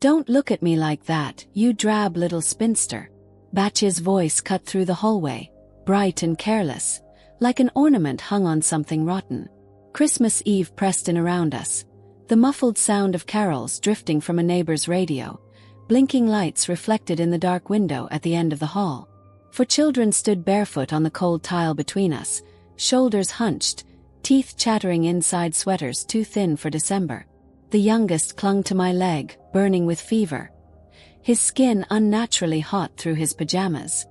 "Don't look at me like that, you drab little spinster." Batya's voice cut through the hallway, bright and careless, like an ornament hung on something rotten. Christmas Eve pressed in around us, the muffled sound of carols drifting from a neighbor's radio, blinking lights reflected in the dark window at the end of the hall. Four children stood barefoot on the cold tile between us, shoulders hunched, teeth chattering inside sweaters too thin for December. The youngest clung to my leg, burning with fever, his skin unnaturally hot through his pajamas.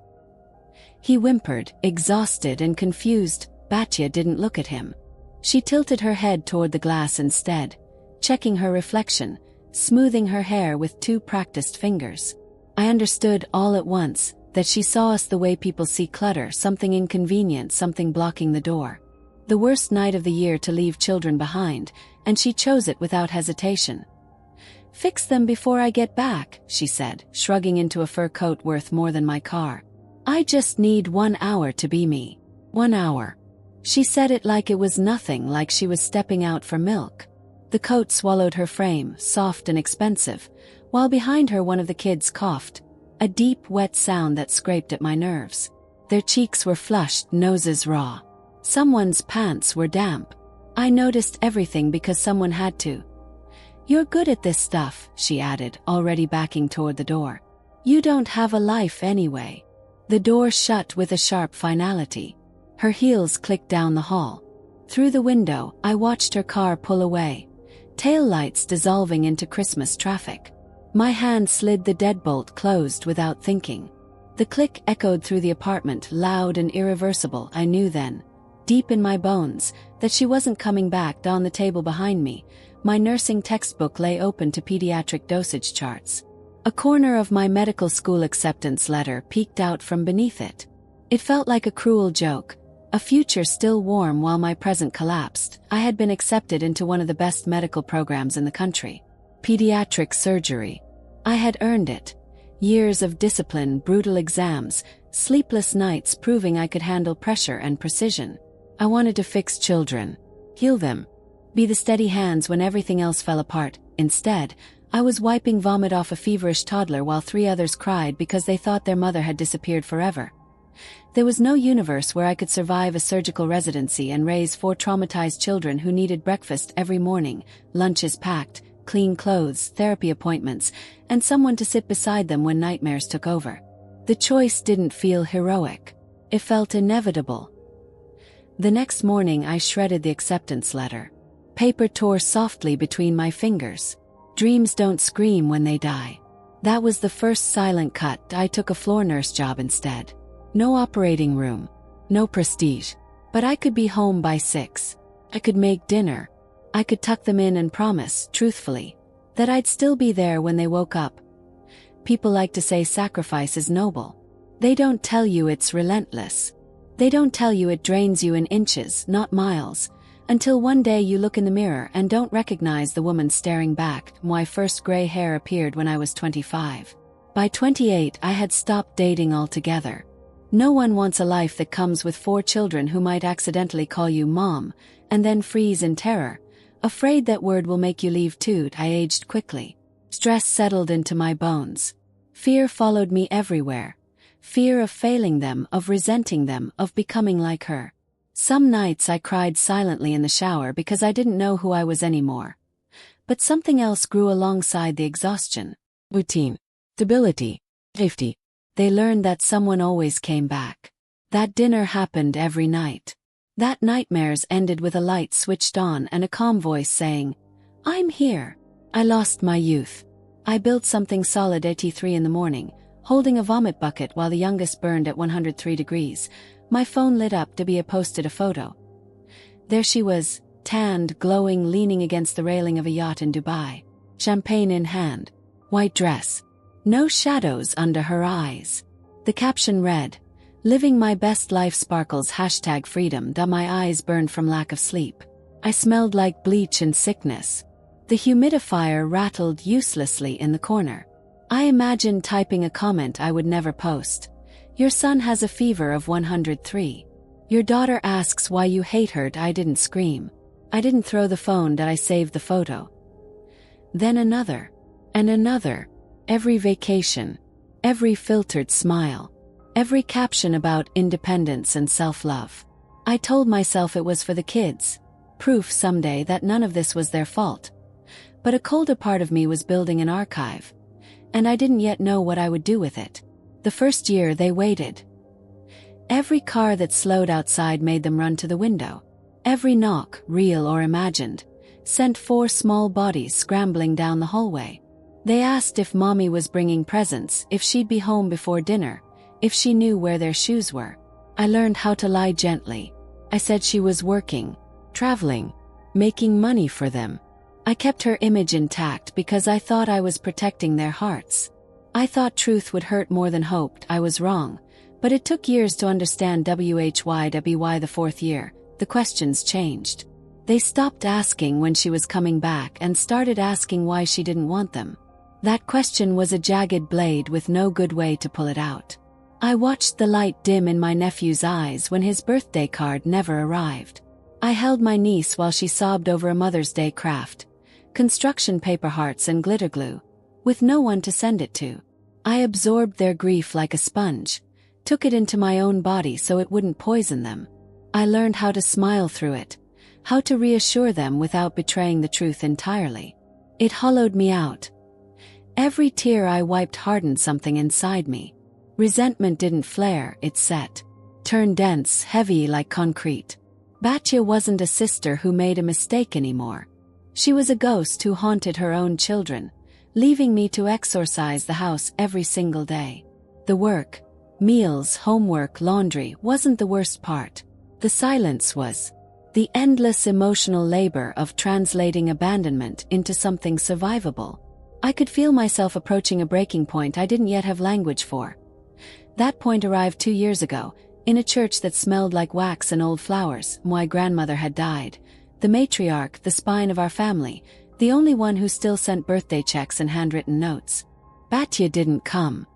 He whimpered, exhausted and confused. Batya didn't look at him. She tilted her head toward the glass instead, checking her reflection, smoothing her hair with two practiced fingers. I understood all at once that she saw us the way people see clutter, something inconvenient, something blocking the door. The worst night of the year to leave children behind, and she chose it without hesitation. "Fix them before I get back," she said, shrugging into a fur coat worth more than my car. "I just need 1 hour to be me. 1 hour." She said it like it was nothing, like she was stepping out for milk. The coat swallowed her frame, soft and expensive, while behind her one of the kids coughed, a deep, wet sound that scraped at my nerves. Their cheeks were flushed, noses raw. Someone's pants were damp. I noticed everything because someone had to. "You're good at this stuff," she added, already backing toward the door. "You don't have a life anyway." The door shut with a sharp finality. Her heels clicked down the hall. Through the window, I watched her car pull away, taillights dissolving into Christmas traffic. My hand slid the deadbolt closed without thinking. The click echoed through the apartment, loud and irreversible. I knew then, deep in my bones, that she wasn't coming back. On the table behind me, my nursing textbook lay open to pediatric dosage charts. A corner of my medical school acceptance letter peeked out from beneath it. It felt like a cruel joke, a future still warm while my present collapsed. I had been accepted into one of the best medical programs in the country. Pediatric surgery. I had earned it. Years of discipline, brutal exams, sleepless nights proving I could handle pressure and precision. I wanted to fix children, heal them, be the steady hands when everything else fell apart. Instead, I was wiping vomit off a feverish toddler while 3 others cried because they thought their mother had disappeared forever. There was no universe where I could survive a surgical residency and raise 4 traumatized children who needed breakfast every morning, lunches packed, clean clothes, therapy appointments, and someone to sit beside them when nightmares took over. The choice didn't feel heroic. It felt inevitable. The next morning I shredded the acceptance letter. Paper tore softly between my fingers. Dreams don't scream when they die. That was the first silent cut. I took a floor nurse job instead. No operating room, no prestige. But I could be home by 6. I could make dinner. I could tuck them in and promise, truthfully, that I'd still be there when they woke up. People like to say sacrifice is noble. They don't tell you it's relentless. They don't tell you it drains you in inches, not miles, until one day you look in the mirror and don't recognize the woman staring back. My first gray hair appeared when I was 25. By 28, I had stopped dating altogether. No one wants a life that comes with 4 children who might accidentally call you mom, and then freeze in terror, afraid that word will make you leave too. I aged quickly. Stress settled into my bones. Fear followed me everywhere. Fear of failing them, of resenting them, of becoming like her. Some nights I cried silently in the shower because I didn't know who I was anymore. But something else grew alongside the exhaustion. Routine. Stability. Safety. They learned that someone always came back. That dinner happened every night. That nightmares ended with a light switched on and a calm voice saying, "I'm here." I lost my youth. I built something solid at 3 in the morning, holding a vomit bucket while the youngest burned at 103 degrees. My phone lit up. Debia posted a photo. There she was, tanned, glowing, leaning against the railing of a yacht in Dubai. Champagne in hand. White dress. No shadows under her eyes. The caption read, "Living my best life sparkles #freedom." My eyes burned from lack of sleep. I smelled like bleach and sickness. The humidifier rattled uselessly in the corner. I imagined typing a comment I would never post. "Your son has a fever of 103. Your daughter asks why you hate her." I didn't scream. I didn't throw the phone. I saved the photo. Then another. And another. Every vacation. Every filtered smile. Every caption about independence and self-love. I told myself it was for the kids. Proof someday that none of this was their fault. But a colder part of me was building an archive. And I didn't yet know what I would do with it. The first year they waited. Every car that slowed outside made them run to the window. Every knock, real or imagined, sent 4 small bodies scrambling down the hallway. They asked if Mommy was bringing presents, if she'd be home before dinner, if she knew where their shoes were. I learned how to lie gently. I said she was working, traveling, making money for them. I kept her image intact because I thought I was protecting their hearts. I thought truth would hurt more than hoped. I was wrong, but it took years to understand why the 4th year. The questions changed. They stopped asking when she was coming back and started asking why she didn't want them. That question was a jagged blade with no good way to pull it out. I watched the light dim in my nephew's eyes when his birthday card never arrived. I held my niece while she sobbed over a Mother's Day craft, construction paper hearts and glitter glue, with no one to send it to. I absorbed their grief like a sponge, took it into my own body so it wouldn't poison them. I learned how to smile through it, how to reassure them without betraying the truth entirely. It hollowed me out. Every tear I wiped hardened something inside me. Resentment didn't flare, it set. Turned dense, heavy like concrete. Batya wasn't a sister who made a mistake anymore. She was a ghost who haunted her own children, leaving me to exorcise the house every single day. The work, meals, homework, laundry wasn't the worst part. The silence was. The endless emotional labor of translating abandonment into something survivable. I could feel myself approaching a breaking point I didn't yet have language for. That point arrived 2 years ago, in a church that smelled like wax and old flowers. My grandmother had died. The matriarch, the spine of our family, the only one who still sent birthday checks and handwritten notes. Batya didn't come.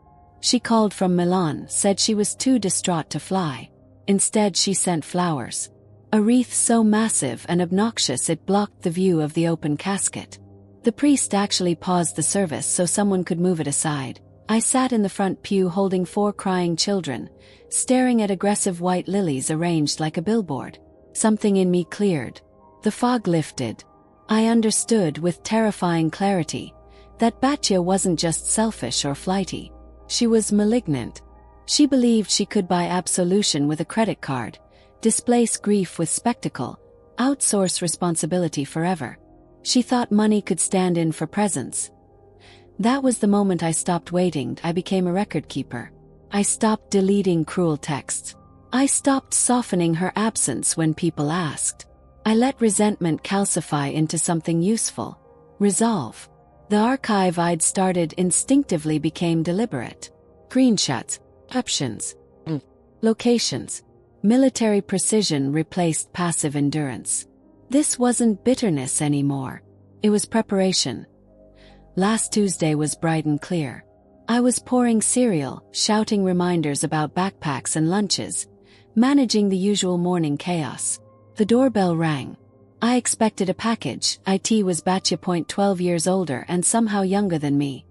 She called from Milan, said she was too distraught to fly. Instead she sent flowers. A wreath so massive and obnoxious it blocked the view of the open casket. The priest actually paused the service so someone could move it aside. I sat in the front pew holding 4 crying children, staring at aggressive white lilies arranged like a billboard. Something in me cleared. The fog lifted. I understood with terrifying clarity that Batya wasn't just selfish or flighty. She was malignant. She believed she could buy absolution with a credit card, displace grief with spectacle, outsource responsibility forever. She thought money could stand in for presents. That was the moment I stopped waiting. I became a record keeper. I stopped deleting cruel texts. I stopped softening her absence when people asked. I let resentment calcify into something useful. Resolve. The archive I'd started instinctively became deliberate. Screenshots, captions, locations. Military precision replaced passive endurance. This wasn't bitterness anymore. It was preparation. Last Tuesday was bright and clear. I was pouring cereal, shouting reminders about backpacks and lunches, managing the usual morning chaos. The doorbell rang. I expected a package. It was Batya, 12 years older and somehow younger than me,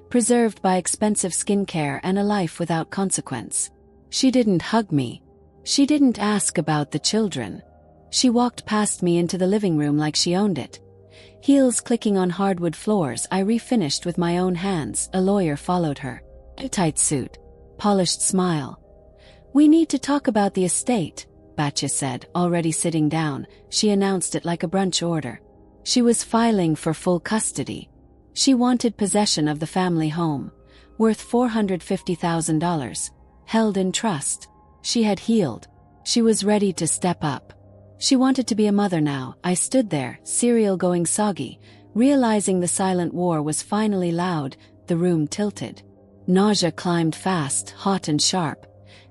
preserved by expensive skincare and a life without consequence. She didn't hug me. She didn't ask about the children. She walked past me into the living room like she owned it. Heels clicking on hardwood floors I refinished with my own hands. A lawyer followed her. A tight suit. Polished smile. "We need to talk about the estate," Batya said, already sitting down. She announced it like a brunch order. She was filing for full custody. She wanted possession of the family home, worth $450,000, held in trust. She had healed. She was ready to step up. She wanted to be a mother now. I stood there, cereal going soggy, realizing the silent war was finally loud. The room tilted. Nausea climbed fast, hot and sharp.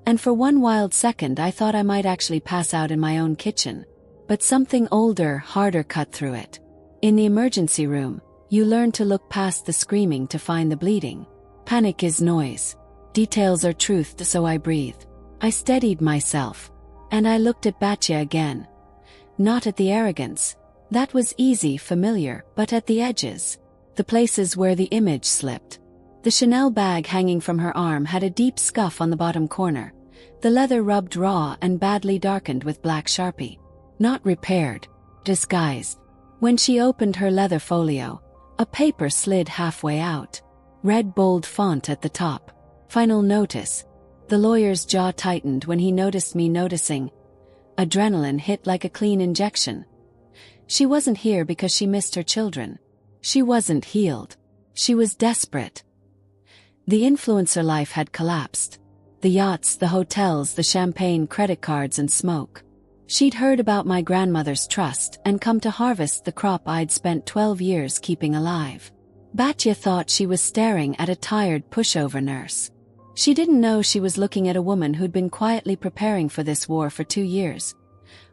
And for one wild second I thought I might actually pass out in my own kitchen. But something older, harder cut through it. In the emergency room, you learn to look past the screaming to find the bleeding. Panic is noise. Details are truth, so I breathed. I steadied myself. And I looked at Batya again. Not at the arrogance. That was easy, familiar, but at the edges. the places where the image slipped. The Chanel bag hanging from her arm had a deep scuff on the bottom corner, the leather rubbed raw and badly darkened with black Sharpie. Not repaired, disguised. When she opened her leather folio, a paper slid halfway out. Red bold font at the top. Final notice. The lawyer's jaw tightened when he noticed me noticing. Adrenaline hit like a clean injection. She wasn't here because she missed her children. She wasn't healed. She was desperate. The influencer life had collapsed. The yachts, the hotels, the champagne, credit cards, and smoke. She'd heard about my grandmother's trust and come to harvest the crop I'd spent 12 years keeping alive. Batya thought she was staring at a tired pushover nurse. She didn't know she was looking at a woman who'd been quietly preparing for this war for 2 years.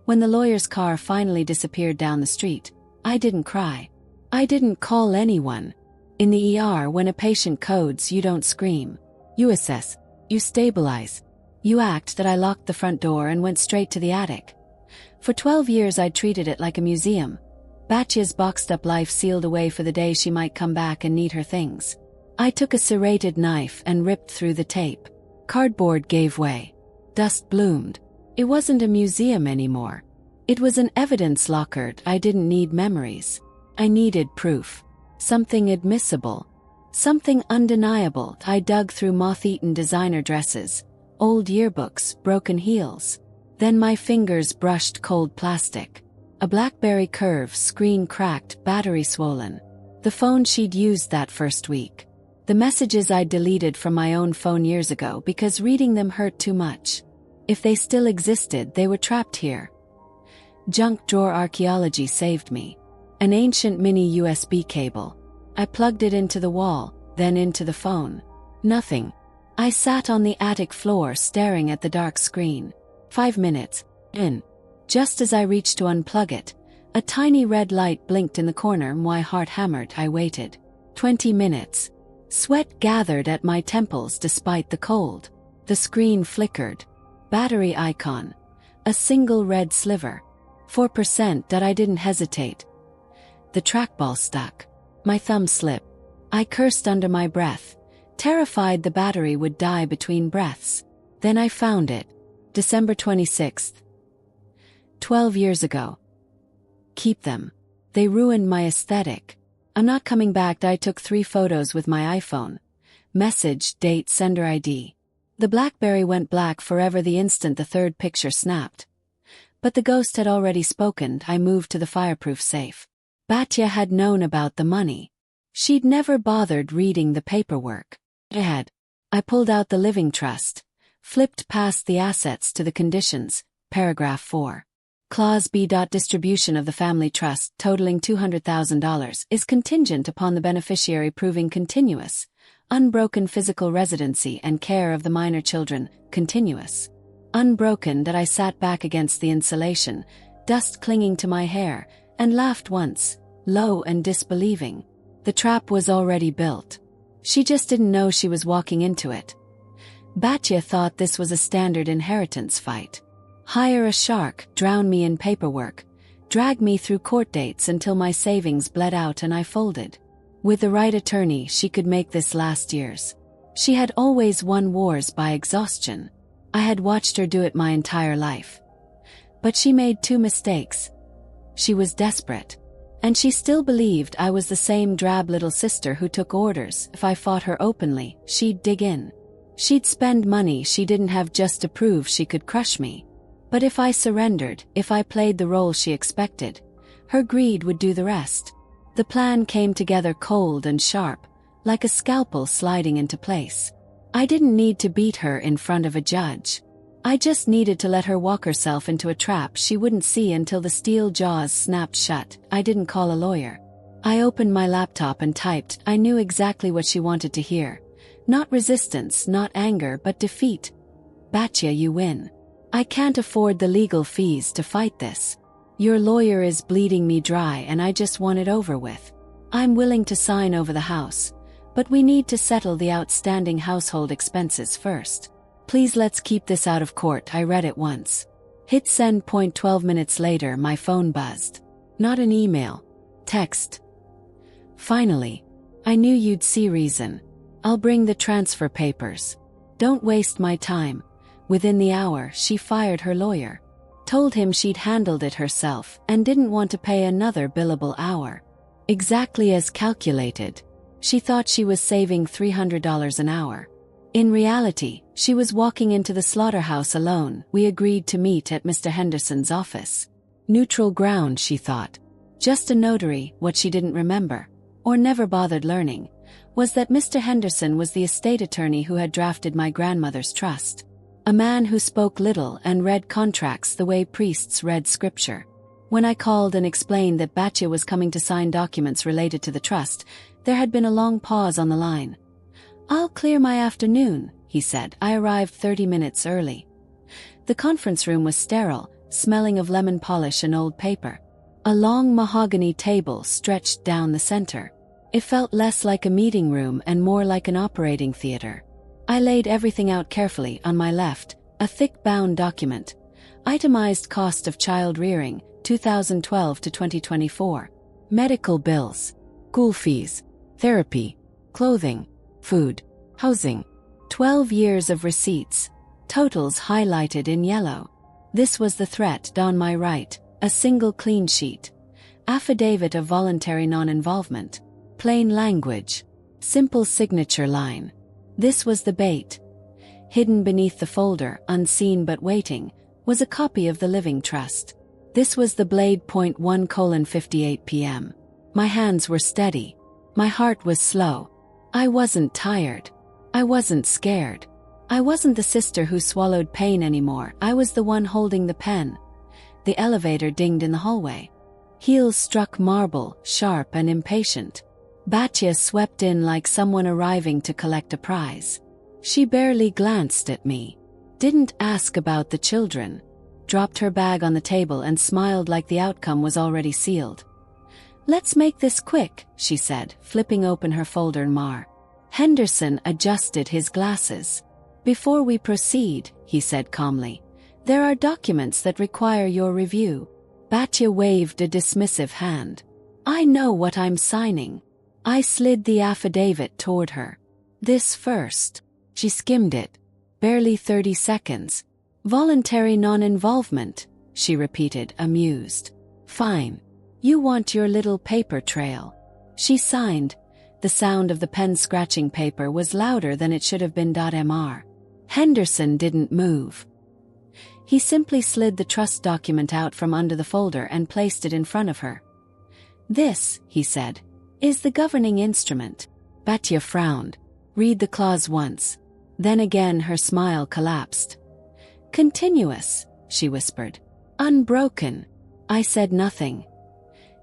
When the lawyer's car finally disappeared down the street, I didn't cry. I didn't call anyone. In the ER, when a patient codes, you don't scream. You assess. You stabilize. You act that I locked the front door and went straight to the attic. For 12 years I'd treated it like a museum. Batya's boxed-up life sealed away for the day she might come back and need her things. I took a serrated knife and ripped through the tape. Cardboard gave way. Dust bloomed. It wasn't a museum anymore. It was an evidence locker. I didn't need memories. I needed proof. Something admissible. Something undeniable. I dug through moth-eaten designer dresses, old yearbooks, broken heels. Then my fingers brushed cold plastic. A BlackBerry curve, screen cracked, battery swollen. The phone she'd used that first week. The messages I'd deleted from my own phone years ago because reading them hurt too much. If they still existed, they were trapped here. Junk drawer archaeology saved me. An ancient mini USB cable. I plugged it into the wall, then into the phone. Nothing. I sat on the attic floor staring at the dark screen. 5 minutes in. Just as I reached to unplug it, a tiny red light blinked in the corner. My heart hammered. I waited. 20 minutes. Sweat gathered at my temples despite the cold. The screen flickered. Battery icon. A single red sliver. 4% that I didn't hesitate. The trackball stuck. My thumb slipped. I cursed under my breath, terrified the battery would die between breaths. Then I found it. December 26th. 12 years ago. Keep them. They ruined my aesthetic. I'm not coming back. I took 3 photos with my iPhone. Message, date, sender ID. The BlackBerry went black forever the instant the third picture snapped. But the ghost had already spoken. I moved to the fireproof safe. Batya had known about the money. She'd never bothered reading the paperwork. I pulled out the living trust, flipped past the assets to the conditions, paragraph 4. Clause B. Distribution of the family trust totaling $200,000 is contingent upon the beneficiary proving continuous, unbroken physical residency and care of the minor children, continuous. Unbroken. That I sat back against the insulation, dust clinging to my hair, and laughed once, low and disbelieving. The trap was already built. She just didn't know she was walking into it. Batya thought this was a standard inheritance fight. Hire a shark, drown me in paperwork, drag me through court dates until my savings bled out and I folded. With the right attorney, she could make this last years. She had always won wars by exhaustion. I had watched her do it my entire life. But she made 2 mistakes. She was desperate. And she still believed I was the same drab little sister who took orders. If I fought her openly, she'd dig in. She'd spend money she didn't have just to prove she could crush me. But if I surrendered, if I played the role she expected, her greed would do the rest. The plan came together cold and sharp, like a scalpel sliding into place. I didn't need to beat her in front of a judge. I just needed to let her walk herself into a trap she wouldn't see until the steel jaws snapped shut. I didn't call a lawyer. I opened my laptop and typed. I knew exactly what she wanted to hear. Not resistance, not anger, but defeat. Batya, you win. I can't afford the legal fees to fight this. Your lawyer is bleeding me dry and I just want it over with. I'm willing to sign over the house, but we need to settle the outstanding household expenses first. Please let's keep this out of court. I read it once. Hit send. 12 minutes later my phone buzzed. Not an email. Text. Finally, I knew you'd see reason. I'll bring the transfer papers. Don't waste my time. Within the hour, she fired her lawyer. Told him she'd handled it herself and didn't want to pay another billable hour. Exactly as calculated. She thought she was saving $300 an hour. In reality, she was walking into the slaughterhouse alone. We agreed to meet at Mr. Henderson's office. Neutral ground, she thought. Just a notary. What she didn't remember, or never bothered learning, was that Mr. Henderson was the estate attorney who had drafted my grandmother's trust. A man who spoke little and read contracts the way priests read scripture. When I called and explained that Batya was coming to sign documents related to the trust, there had been a long pause on the line. "I'll clear my afternoon," he said. I arrived 30 minutes early. The conference room was sterile, smelling of lemon polish and old paper. A long mahogany table stretched down the center. It felt less like a meeting room and more like an operating theater. I laid everything out carefully. On my left, a thick bound document. Itemized cost of child rearing, 2012 to 2024. Medical bills. School fees. Therapy. Clothing. Food. Housing. 12 years of receipts. Totals highlighted in yellow. This was the threat. On my right, a single clean sheet. Affidavit of voluntary non-involvement. Plain language. Simple signature line. This was the bait. Hidden beneath the folder, unseen but waiting, was a copy of the living trust. This was the blade. 1:58 p.m. My hands were steady. My heart was slow. I wasn't tired. I wasn't scared. I wasn't the sister who swallowed pain anymore. I was the one holding the pen. The elevator dinged in the hallway. Heels struck marble, sharp and impatient. Batya swept in like someone arriving to collect a prize. She barely glanced at me. Didn't ask about the children. Dropped her bag on the table and smiled like the outcome was already sealed. "Let's make this quick," she said, flipping open her folder. Henderson adjusted his glasses. "Before we proceed," he said calmly, "there are documents that require your review." Batya waved a dismissive hand. "I know what I'm signing." I slid the affidavit toward her. "This first." She skimmed it. Barely 30 seconds. "Voluntary non-involvement," she repeated, amused. "Fine. You want your little paper trail." She signed. The sound of the pen scratching paper was louder than it should have been. Mr. Henderson didn't move. He simply slid the trust document out from under the folder and placed it in front of her. "This," he said, "is the governing instrument." Batya frowned. "Read the clause once." Then again her smile collapsed. "Continuous," she whispered. "Unbroken." I said nothing.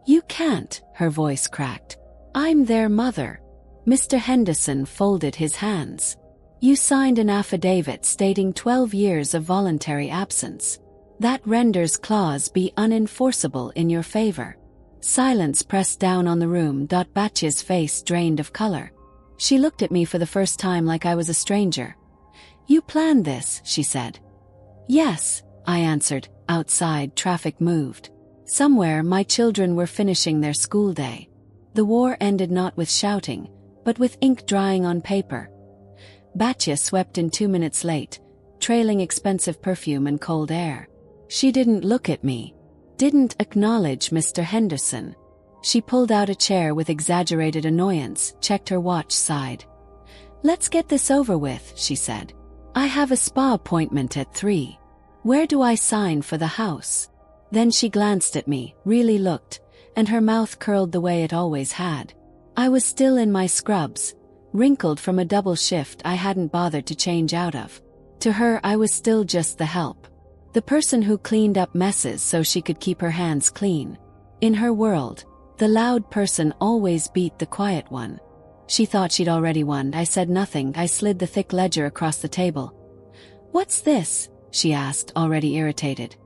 "You can't," her voice cracked. "I'm their mother." Mr. Henderson folded his hands. "You signed an affidavit stating 12 years of voluntary absence. That renders clause B unenforceable in your favor." Silence pressed down on the room. Batya's face drained of color. She looked at me for the first time like I was a stranger. "You planned this," she said. "Yes," I answered. Outside, traffic moved. Somewhere, my children were finishing their school day. The war ended not with shouting, but with ink drying on paper. Batya swept in 2 minutes late, trailing expensive perfume and cold air. She didn't look at me. Didn't acknowledge Mr. Henderson. She pulled out a chair with exaggerated annoyance, checked her watch, sighed. "Let's get this over with," she said. "I have a spa appointment at 3. Where do I sign for the house?" Then she glanced at me, really looked, and her mouth curled the way it always had. I was still in my scrubs, wrinkled from a double shift I hadn't bothered to change out of. To her, I was still just the help. The person who cleaned up messes so she could keep her hands clean. In her world, the loud person always beat the quiet one. She thought she'd already won. I said nothing. I slid the thick ledger across the table. "What's this?" she asked, already irritated.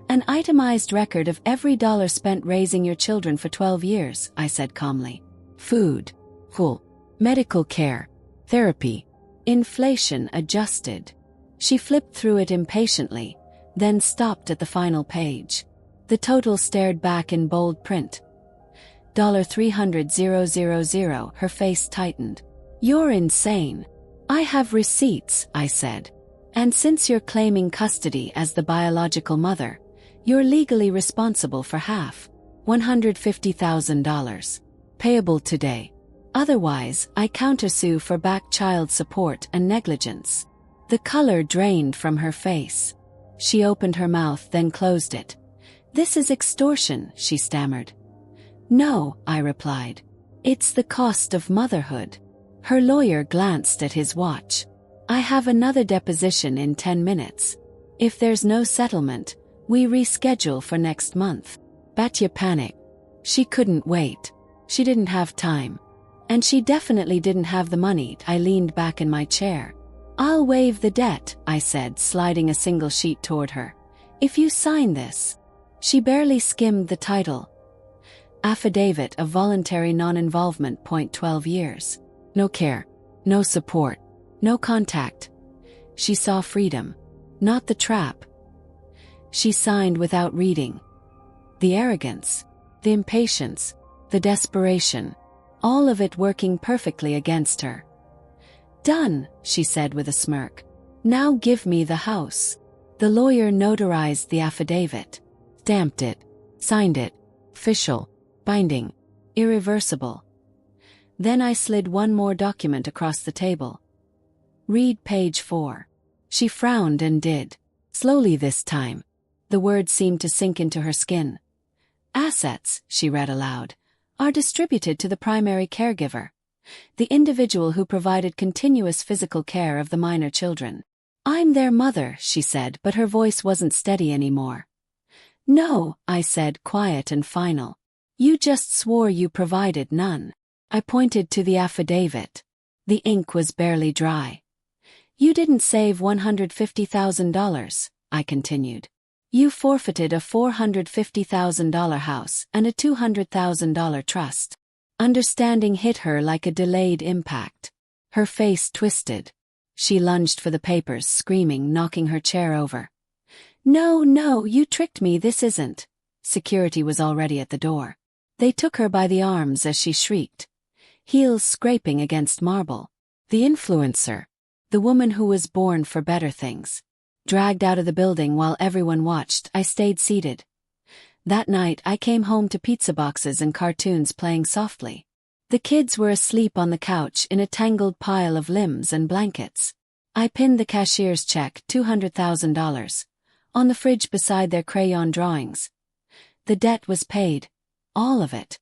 "An itemized record of every dollar spent raising your children for 12 years, I said calmly. "Food. Cool. Medical care. Therapy. Inflation adjusted." She flipped through it impatiently, then stopped at the final page. The total stared back in bold print. $300,000. Her face tightened. You're insane. I have receipts, I said. And since you're claiming custody as the biological mother, you're legally responsible for half, $150,000. Payable today. Otherwise, I countersue for back child support and negligence. The color drained from her face. She opened her mouth, then closed it. This is extortion, she stammered. No, I replied. It's the cost of motherhood. Her lawyer glanced at his watch. I have another deposition in 10 minutes. If there's no settlement, we reschedule for next month. Batya panicked. She couldn't wait. She didn't have time. And she definitely didn't have the money. I leaned back in my chair. I'll waive the debt, I said, sliding a single sheet toward her. If you sign this. She barely skimmed the title. Affidavit of voluntary non-involvement. 12 years. No care. No support. No contact. She saw freedom. Not the trap. She signed without reading. The arrogance. The impatience. The desperation. All of it working perfectly against her. Done, she said with a smirk. Now give me the house. The lawyer notarized the affidavit. Stamped it. Signed it. Official. Binding. Irreversible. Then I slid one more document across the table. Read page 4. She frowned and did. Slowly this time. The words seemed to sink into her skin. Assets, she read aloud, are distributed to the primary caregiver, the individual who provided continuous physical care of the minor children. I'm their mother, she said, but her voice wasn't steady anymore. No, I said, quiet and final. You just swore you provided none. I pointed to the affidavit. The ink was barely dry. You didn't save $150,000, I continued. You forfeited a $450,000 house and a $200,000 trust. Understanding hit her like a delayed impact. Her face twisted. She lunged for the papers, screaming, knocking her chair over. No, you tricked me, this isn't. Security was already at the door. They took her by the arms as she shrieked, heels scraping against marble. The influencer, the woman who was born for better things. Dragged out of the building while everyone watched, I stayed seated. That night I came home to pizza boxes and cartoons playing softly. The kids were asleep on the couch in a tangled pile of limbs and blankets. I pinned the cashier's check, $200,000, on the fridge beside their crayon drawings. The debt was paid. All of it.